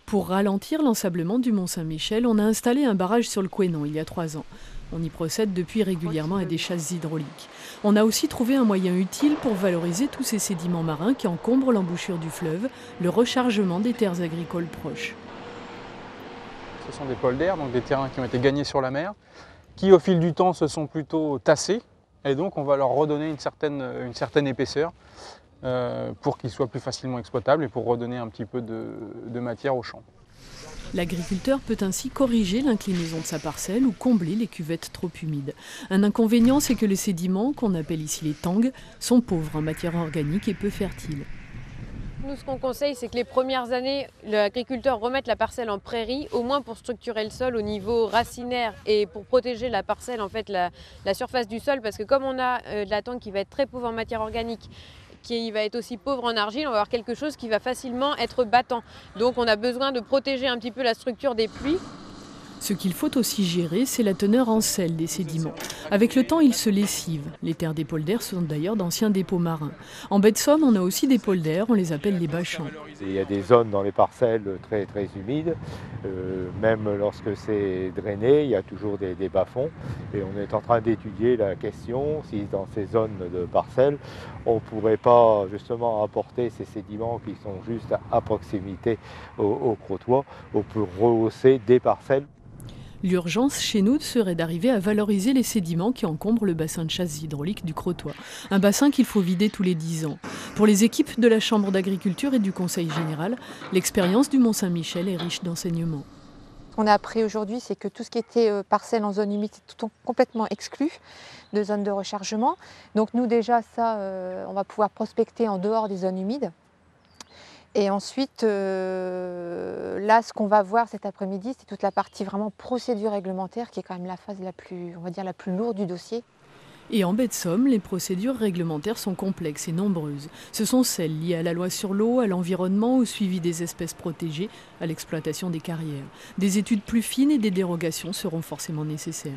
Pour ralentir l'ensablement du Mont-Saint-Michel, on a installé un barrage sur le Couesnon il y a 3 ans. On y procède depuis régulièrement à des chasses hydrauliques. On a aussi trouvé un moyen utile pour valoriser tous ces sédiments marins qui encombrent l'embouchure du fleuve, le rechargement des terres agricoles proches. Ce sont des polders, donc des terrains qui ont été gagnés sur la mer, qui au fil du temps se sont plutôt tassés, et donc on va leur redonner une certaine épaisseur pour qu'ils soient plus facilement exploitables et pour redonner un petit peu de matière au champ. L'agriculteur peut ainsi corriger l'inclinaison de sa parcelle ou combler les cuvettes trop humides. Un inconvénient, c'est que les sédiments, qu'on appelle ici les tangues, sont pauvres en matière organique et peu fertiles. Nous, ce qu'on conseille, c'est que les premières années, l'agriculteur remette la parcelle en prairie, au moins pour structurer le sol au niveau racinaire et pour protéger la parcelle, en fait, la surface du sol, parce que comme on a de la tangue qui va être très pauvre en matière organique, qui va être aussi pauvre en argile, on va avoir quelque chose qui va facilement être battant. Donc on a besoin de protéger un petit peu la structure des pluies. Ce qu'il faut aussi gérer, c'est la teneur en sel des sédiments. Avec le temps, ils se lessivent. Les terres des polders sont d'ailleurs d'anciens dépôts marins. En baie de Somme, on a aussi des polders, on les appelle les bâchants. Il y a des zones dans les parcelles très humides, même lorsque c'est drainé, il y a toujours des bas-fonds. Et on est en train d'étudier la question si dans ces zones de parcelles, on ne pourrait pas justement apporter ces sédiments qui sont juste à proximité au crottoir, pour rehausser des parcelles. L'urgence chez nous serait d'arriver à valoriser les sédiments qui encombrent le bassin de chasse hydraulique du Crottois. Un bassin qu'il faut vider tous les 10 ans. Pour les équipes de la Chambre d'agriculture et du Conseil général, l'expérience du Mont-Saint-Michel est riche d'enseignements. Ce qu'on a appris aujourd'hui, c'est que tout ce qui était parcelle en zone humide est complètement exclu de zone de rechargement. Donc nous déjà, ça, on va pouvoir prospecter en dehors des zones humides. Et ensuite, là, ce qu'on va voir cet après-midi, c'est toute la partie vraiment procédure réglementaire qui est quand même la phase la plus, on va dire, la plus lourde du dossier. Et en baie de Somme, les procédures réglementaires sont complexes et nombreuses. Ce sont celles liées à la loi sur l'eau, à l'environnement, au suivi des espèces protégées, à l'exploitation des carrières. Des études plus fines et des dérogations seront forcément nécessaires.